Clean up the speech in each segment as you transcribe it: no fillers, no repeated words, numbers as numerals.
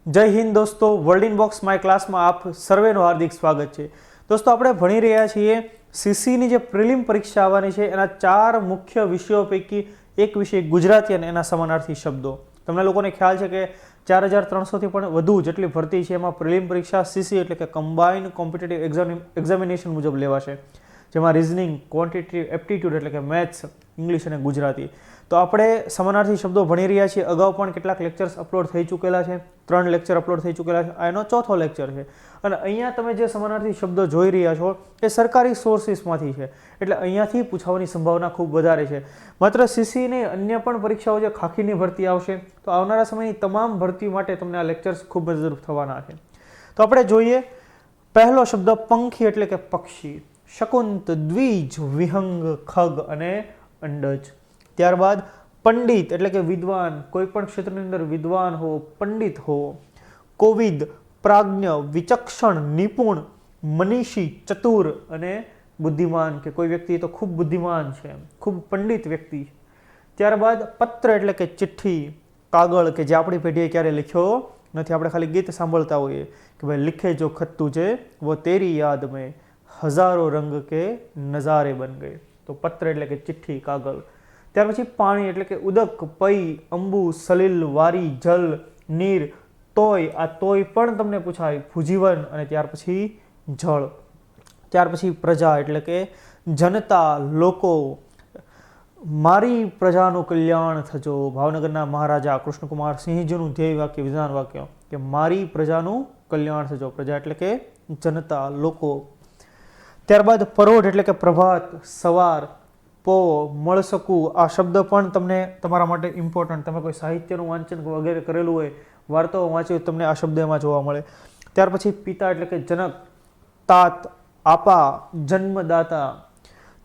જય હિન્દ દોસ્તો, world in box my ક્લાસમાં આપ સર્વેનું હાર્દિક સ્વાગત છે. દોસ્તો, આપણે ભણી રહ્યા છીએ સીસીની જે પ્રિલિમ પરીક્ષા આવવાની છે એના 4 મુખ્ય વિષયો પૈકી એક વિષય ગુજરાતી અને એના સમાનાર્થી શબ્દો. તમને લોકોને ખ્યાલ છે કે 4300થી પણ વધુ જેટલી ભરતી છે એમાં પ્રિલિમ પરીક્ષા સીસી એટલે કે કમ્બાઇન્ડ કોમ્પિટિટિવ એક્ઝામિનેશન મુજબ લેવાશે, જેમાં રિઝનિંગ, ક્વોન્ટિટેટિવ એપ્ટિટ્યૂડ એટલે કે મેથ્સ, ઇંગ્લિશ અને ગુજરાતી. તો આપણે સમાનાર્થી શબ્દો ભણી રહ્યા છીએ. અગાઉ પણ કેટલાક લેક્ચર્સ અપલોડ થઈ ચૂકેલા છે, 3 લેક્ચર અપલોડ થઈ ચૂકેલા છે. આ એનો 4થો લેક્ચર છે. અને અહીંયા તમે જે સમાનાર્થી શબ્દો જોઈ રહ્યા છો એ સરકારી સોર્સિસમાંથી છે, એટલે અહીંયાથી પૂછવાની સંભાવના ખૂબ વધારે છે. માત્ર સીસીની અન્ય પણ પરીક્ષાઓ જે ખાખીની ભરતી આવશે, તો આવનારા સમયની તમામ ભરતી માટે તમને આ લેક્ચર્સ ખૂબ મદદરૂપ થવાના છે. તો આપણે જોઈએ પહેલો શબ્દ પંખી એટલે કે પક્ષી, શકુંત, દ્વિજ, વિહંગ, ખગ અને અંડજ. ત્યારબાદ પંડિત એટલે કે વિદ્વાન, કોઈ પણ ક્ષેત્રની અંદર વિદ્વાન હો, પંડિત હો. કોવિદ, પ્રાજ્ઞ, વિચક્ષણ, નિપુણ, મનીષી, ચતુર અને બુદ્ધિમાન, કે કોઈ વ્યક્તિ તો ખૂબ બુદ્ધિમાન છે, ખૂબ પંડિત વ્યક્તિ. ત્યારબાદ પત્ર એટલે કે ચિઠ્ઠી, કાગળ કે જે આપણી પેઢીએ ક્યારે લખ્યો નથી, આપણે ખાલી ગીત સાંભળતા હોઈએ કે ભાઈ લિખે જો ખત તુજે વો તેરી યાદ મેં હજારો રંગ કે નજારે બન ગए. તો પત્ર એટલે કે ચિઠ્ઠી, કાગળ. ત્યાર પછી પાણી એટલે કે ઉદક, પૈ, અંબુ, સલિલ, વારી, જલ, નીર, તોય. આ તોય પણ તમને પૂછાય, ભૂજીવન. અને ત્યાર પછી જળ. ત્યાર પછી પ્રજા એટલે કે જનતા, લોકો. મારી પ્રજાનું કલ્યાણ થજો, ભાવનગરના મહારાજા કૃષ્ણકુમાર સિંહજીનું ધ્યેય વાક્ય, વિધાન વાક્ય કે મારી પ્રજાનું કલ્યાણ થજો. પ્રજા એટલે કે જનતા, લોકો. ત્યારબાદ પરોઢ એટલે કે પ્રભાત, સવાર. પો, મળસકું. આ શબ્દ પણ તમને તમારા માટે ઇમ્પોર્ટન્ટ, તમે કોઈ સાહિત્યનું વાંચન વગેરે કરેલું હોય, વાર્તાઓ વાંચી હોય, તમને આ શબ્દ એમાં જોવા મળે. ત્યાર પછી પિતા એટલે કે જનક, તાત, આપા, જન્મદાતા.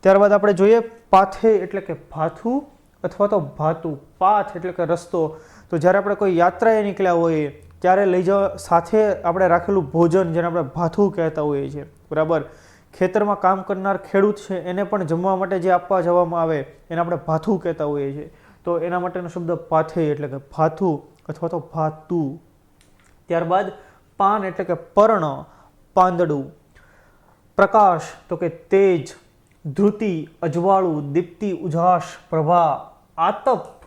ત્યારબાદ આપણે જોઈએ પાથે એટલે કે ભાથું અથવા તો ભાતું. પાથ એટલે કે રસ્તો. તો જ્યારે આપણે કોઈ યાત્રાએ નીકળ્યા હોઈએ ત્યારે લઈ જવા સાથે આપણે રાખેલું ભોજન, જેને આપણે ભાથું કહેતા હોઈએ છીએ, બરાબર. ખેતરમાં કામ કરનાર ખેડૂત છે એને પણ જમવા માટે જે આપવા જવામાં આવે એને આપણે ભાથું કહેતા હોઈએ છીએ. તો એના માટેનો શબ્દ પાથે એટલે કે ભાથું અથવા તો ભાતું. ત્યારબાદ પાન એટલે કે પર્ણ, પાંદડું. પ્રકાશ તો કે તેજ, ધૃતિ, અજવાળું, દીપ્તિ, ઉજાસ, પ્રભા. આતપ,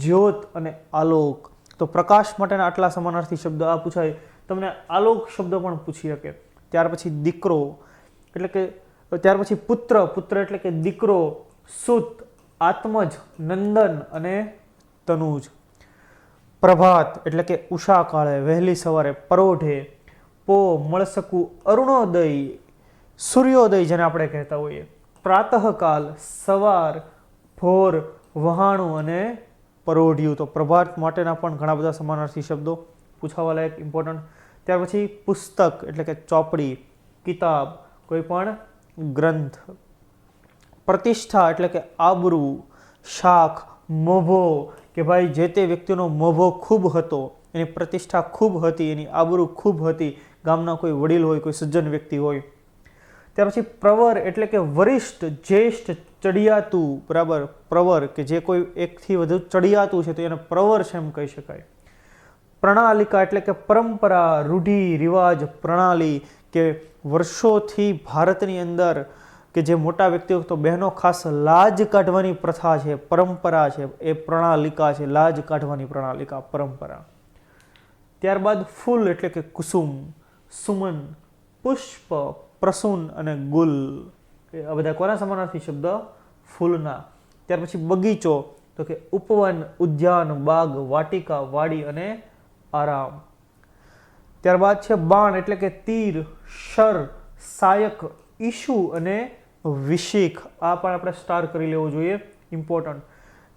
જ્યોત અને આલોક. તો પ્રકાશ માટેના આટલા સમાનાર્થી શબ્દ આ પૂછાય. તમને આલોક શબ્દ પણ પૂછી શકે. ત્યાર પછી દીકરો એટલે કે, ત્યાર પછી પુત્ર, પુત્ર એટલે કે દીકરો. સુત, આત્મજ, નંદન અને તનુજ. પ્રભાત એટલે કે ઉષા કાળે, વહેલી સવારે, પરોઢે. પો, મળસકું, અરુણોદય, સૂર્યોદય જેને આપણે કહેતા હોઈએ. પ્રાતઃકાલ, સવાર, ભોર, વહાણું અને પરોઢિયું. તો પ્રભાત માટેના પણ ઘણા બધા સમાનાર્થી શબ્દો પૂછાવા લાયક, ઇમ્પોર્ટન્ટ. ત્યાર પછી પુસ્તક એટલે કે ચોપડી, કિતાબ, કોઈ પણ ગ્રંથ. પ્રતિષ્ઠા એટલે કે આબરૂ. શાખ, મોભો, કે ભાઈ જે તે વ્યક્તિનો મોભો ખૂબ હતો, એની પ્રતિષ્ઠા ખૂબ હતી, એની આબરૂ ખૂબ હતી, ગામના કોઈ વડીલ હોય, કોઈ સજ્જન વ્યક્તિ હોય. ત્યાર પછી પ્રવર એટલે કે વરિષ્ઠ, જ્યેષ્ઠ, ચડિયાતું, બરાબર. પ્રવર કે જે કોઈ એકથી વધુ ચડિયાતું છે તો એને પ્રવર છે એમ કહી શકાય. પ્રણાલિકા એટલે કે પરંપરા, રૂઢિ, રિવાજ, પ્રણાલી, કે વર્ષોથી ભારતની અંદર કે જે મોટા વ્યક્તિઓ, તો બહેનો ખાસ લાજ કાઢવાની પ્રથા છે, પરંપરા છે, એ પ્રણાલિકા છે. લાજ કાઢવાની પ્રણાલિકા, પરંપરા. ત્યારબાદ ફૂલ એટલે કે કુસુમ, સુમન, પુષ્પ, પ્રસૂન અને ગુલ. આ બધા કોના સમાનાર્થી શબ્દ? ફૂલના. ત્યાર પછી બગીચો તો કે ઉપવન, ઉદ્યાન, બાગ, વાટિકા, વાડી અને આરામ. ત્યારબાદ છે બાણ એટલે કે તીર, શર, સાયક, ઈશુ અને વિશેખ. આ પણ આપણે સ્ટાર કરી લેવું જોઈએ, ઇમ્પોર્ટન્ટ.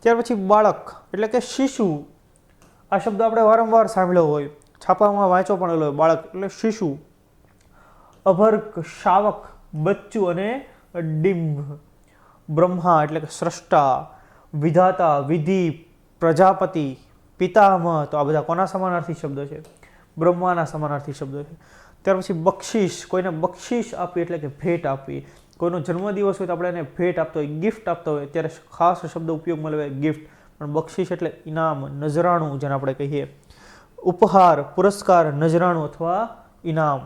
ત્યાર પછી બાળક એટલે કે શિશુ. આ શબ્દ આપણે વારંવાર સાંભળ્યો હોય, છાપામાં વાંચો પણ હોય. બાળક એટલે શિશુ. અભર્ક, શાવક, બચ્ચું અને ડિંભ. બ્રહ્મા એટલે કે સ્રષ્ટા, વિધાતા, વિધિ, પ્રજાપતિ, પિતામહ. તો આ બધા કોના સમાનાર્થી શબ્દ છે? બ્રહ્માના સમાનાર્થી શબ્દ છે. ત્યાર પછી બક્ષિસ, કોઈને બક્ષિસ આપવી એટલે કે ભેટ આપવી. કોઈનો જન્મદિવસ હોય તો આપણે એને ભેટ આપતો હોય, ગિફ્ટ આપતો હોય, ત્યારે ખાસ શબ્દ ઉપયોગમાં લેવાય ગિફ્ટ. પણ બક્ષિસ એટલે ઇનામ, નજરાણું જેને આપણે કહીએ. ઉપહાર, પુરસ્કાર, નજરાણું અથવા ઇનામ.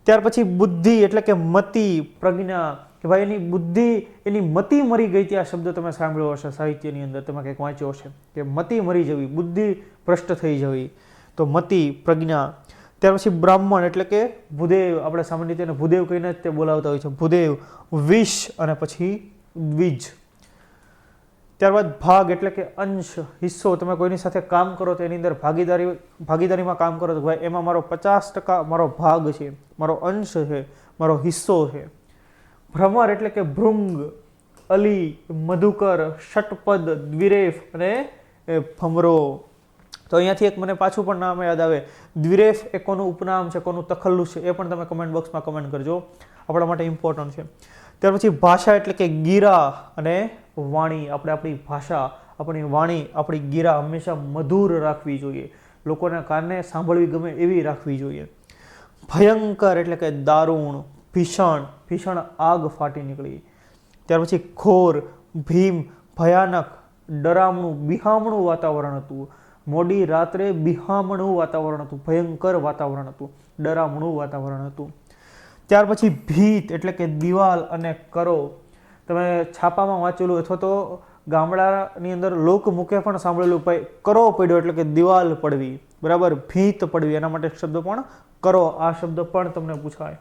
ત્યાર પછી બુદ્ધિ એટલે કે મતિ, પ્રજ્ઞા, કે ભાઈ એની બુદ્ધિ, એની મતિ મરી ગઈ હતી. આ શબ્દ તમે સાંભળ્યો હશે સાહિત્યની અંદર, તમે કંઈક વાંચ્યો હશે કે મતિ મરી જવી, બુદ્ધિ ભ્રષ્ટ થઈ જવી, તો મતિ, પ્રજ્ઞા. ત્યાર પછી બ્રાહ્મણ એટલે કે ભૂદેવ, આપણે સામાન્ય રીતે ભૂદેવ કહીને જ તે બોલાવતા હોય છે, ભૂદેવ, વિષ અને પછી દ્વિજ. ત્યારબાદ ભાગ એટલે કે અંશ, હિસ્સો. તમે કોઈની સાથે કામ કરો તો એની અંદર ભાગીદારીમાં કામ કરો તો ભાઈ એમાં મારો 50% મારો ભાગ છે, મારો અંશ છે, મારો હિસ્સો છે. ભ્રમર એટલે કે ભૃંગ, અલી, મધુકર, ષટપદ, દ્વિરેફ અને ભમરો. તો અહીંયાથી એક મને પાછું પણ નામ યાદ આવે, દ્વિરેફ એ કોનું ઉપનામ છે, કોનું તખલ્લુસ છે, એ પણ તમે કમેન્ટ બોક્સમાં કમેન્ટ કરજો, આપણા માટે ઇમ્પોર્ટન્ટ છે. ત્યાર પછી ભાષા એટલે કે ગીરા અને વાણી. આપણે આપણી ભાષા, આપણી વાણી, આપણી ગીરા હંમેશા મધુર રાખવી જોઈએ, લોકોના કાને સાંભળવી ગમે એવી રાખવી જોઈએ. ભયંકર એટલે કે દારૂણ, ભીષણ, ભીષણ આગ ફાટી નીકળી. ત્યાર પછી ઘોર, ભીમ, ભયાનક, ડરામણું, બિહામણું વાતાવરણ હતું. મોડી રાત્રે બિહામણું વાતાવરણ હતું, ભયંકર વાતાવરણ હતું, ડરામણું વાતાવરણ હતું. ત્યાર પછી ભીત એટલે કે દિવાલ અને કરો. તમે છાપામાં વાંચેલું અથવા તો ગામડાની અંદર લોકમુખે પણ સાંભળેલું, ભાઈ કરો પડ્યો એટલે કે દિવાલ પડવી, બરાબર, ભીત પડવી, એના માટે શબ્દ પણ કરો. આ શબ્દ પણ તમને પૂછાય.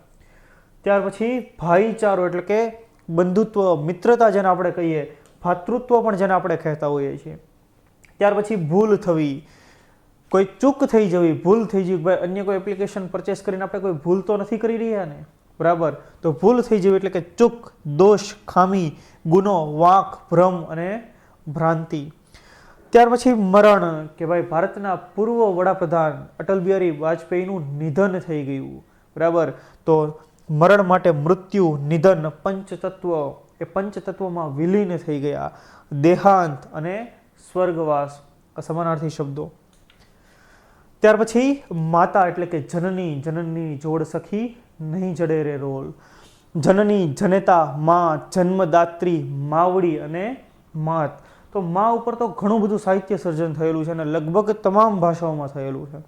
ત્યાર પછી ભાઈચારો એટલે કે બંધુત્વ, મિત્રતા જેને આપણે કહીએ, ભાતૃત્વ પણ જેને આપણે કહેતા હોઈએ છીએ. ત્યાર પછી ભૂલ થવી, કોઈ ચૂક થઈ જવી, ભૂલ થઈ જવી, ભાઈ અન્ય કોઈ એપ્લિકેશન પરચેસ કરીને આપણે કોઈ ભૂલ તો નથી કરી રહ્યા ને, બરાબર, તો ભૂલ થઈ જવી એટલે કે ચૂક, દોષ, ખામી, ગુનો, વાંક, ભ્રમ અને ભ્રાંતિ. ત્યાર પછી મરણ, કે ભાઈ ભારતના પૂર્વ વડાપ્રધાન અટલ બિહારી વાજપેયીનું નિધન થઈ ગયું, બરાબર, તો મરણ માટે મૃત્યુ, નિધન, પંચતત્વ, એ પંચતત્વમાં વિલીન થઈ ગયા. દેહાંત અને સ્વર્ગવાસ સમાનાર્થી શબ્દો. ત્યાર પછી માતા એટલે કે જનની, જનની જોડ સખી નહીં જડે રે રોલ. જનની, જનેતા, માં, જન્મદાત્રી, માવડી અને માત. તો માં ઉપર તો ઘણું બધું સાહિત્ય સર્જન થયેલું છે અને લગભગ તમામ ભાષાઓમાં થયેલું છે.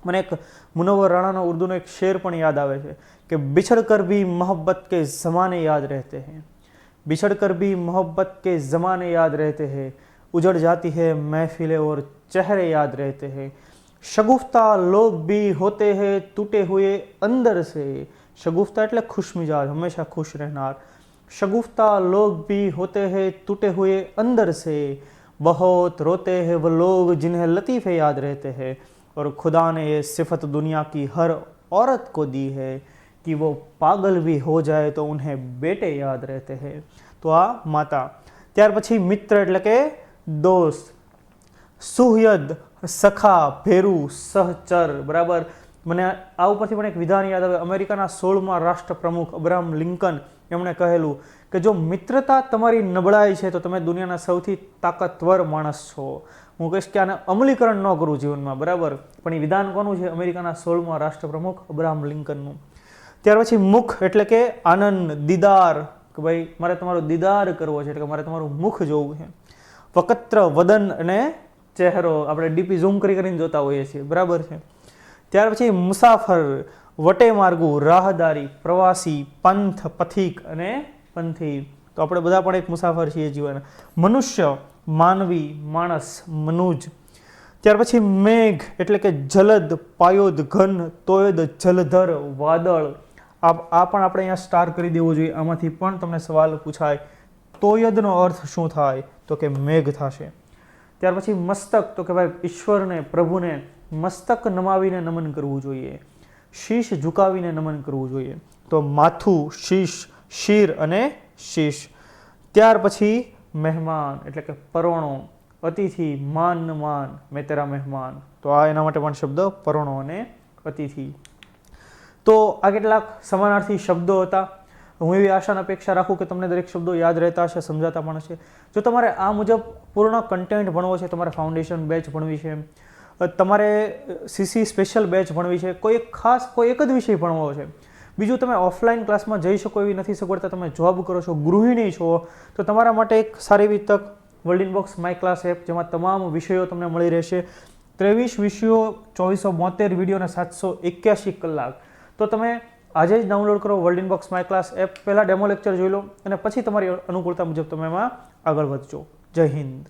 મને એક મુનવ્વર રાણાનો ઉર્દુનો એક શેર પણ યાદ આવે છે કે બિછડ કર ભી મોહબ્બત કે ज़माने याद रहते हैं, बिछड़ कर भी मोहब्बत के ज़माने याद रहते हैं, उजड़ जाती है महफिलें और चेहरे याद रहते हैं, शगुफ्ता लोग भी होते हैं टूटे हुए अंदर से. शगुफ्ता એટલે ખુશમિજાજ, હંમેશા ખુશ રહેનાર. शगुफ्ता लोग भी होते हैं टूटे हुए अंदर से, बहुत रोते हैं वो लोग जिन्हें लतीफ़े याद रहते हैं, और खुदा ने ये सिफत दुनिया की हर औरत को दी है कि वो पागल भी हो जाए तो उन्हें बेटे याद रहते हैं. તો આ માતા. ત્યાર પછી મિત્ર એટલે કે દોસ્ત, સુહયદ, સખા, ભેરુ, સહચર, બરાબર. મને આ ઉપરથી પણ એક વિધાન યાદ આવે. અમેરિકાના 16મા રાષ્ટ્રપ્રમુખ અબ્રાહમ લિંકન એમણે કહેલું કે જો મિત્રતા તમારી નબળાઈ છે તો તમે દુનિયાના સૌથી તાકાતવર માણસ છો. હું કહીશ કે આને અમલીકરણ ન કરું જીવનમાં, બરાબર, પણ એ વિધાન કોનું છે? અમેરિકાના 16મા રાષ્ટ્રપ્રમુખ અબ્રાહમ લિંકનનું. ત્યાર પછી મુખ એટલે કે આનંદ, દીદાર, કે ભાઈ મારે તમારો દીદાર કરવો છે એટલે કે મારે તમારું મુખ જોવું છે. વક્ત્ર, વદન અને ચહેરો, આપણે ડીપી ઝૂમ કરીને જોતા હોઈએ છીએ, બરાબર છે. ત્યાર પછી મુસાફર, વટે માર્ગુ, રાહદારી, પ્રવાસી, પંથ, પથિક અને પંથી. તો આપણે બધા પણ એક મુસાફર છીએ જીવન. મનુષ્ય, માનવી, માણસ, મનુજ. ત્યાર પછી મેઘ એટલે કે જલદ, પાયોદ, ઘન, તોયદ, જલધર, વાદળ. આ પણ આપણે અહીંયા સ્ટાર કરી દેવો જોઈએ, આમાંથી પણ તમને સવાલ પૂછાય. તોયદનો અર્થ શું થાય? તો કે મેઘ થશે. ત્યાર પછી મસ્તક, તો કે ભાઈ ઈશ્વરને, પ્રભુને મસ્તક નમાવીને નમન કરવું જોઈએ, શીશ ઝુકાવીને નમન કરવું જોઈએ. તો માથું, શીશ, શિર અને શીશ. ત્યાર પછી મહેમાન એટલે કે પરોણો, અતિથિ, માન માન, મેં તેરા મહેમાન. તો આ એના માટે પણ શબ્દ પરોણો અને અતિથિ. તો આ કેટલાક સમાનાર્થી શબ્દો હતા. હું એવી આશા અને અપેક્ષા રાખું કે તમને દરેક શબ્દો યાદ રહેતા હશે, સમજાતા પણ હશે. જો તમારે આ મુજબ પૂર્ણ કન્ટેન્ટ ભણવો છે, તમારે ફાઉન્ડેશન બેચ ભણવી છે, તમારે સીસી સ્પેશિયલ બેચ ભણવી છે, કોઈ એક જ વિષય ભણવો છે, બીજું તમે ઓફલાઈન ક્લાસમાં જઈ શકો એવી નથી સગવડતા, તમે જોબ કરો છો, ગૃહિણી છો, તો તમારા માટે એક સારી એવી તક world inbox my class app, જેમાં તમામ વિષયો તમને મળી રહેશે. 23 વિષયો, 2472 વિડીયો અને 781 કલાક. તો તમે આજે જ ડાઉનલોડ કરો world inbox my class app. પહેલાં ડેમો લેક્ચર જોઈ લો અને પછી તમારી અનુકૂળતા મુજબ તમે એમાં આગળ વધજો. જય હિન્દ.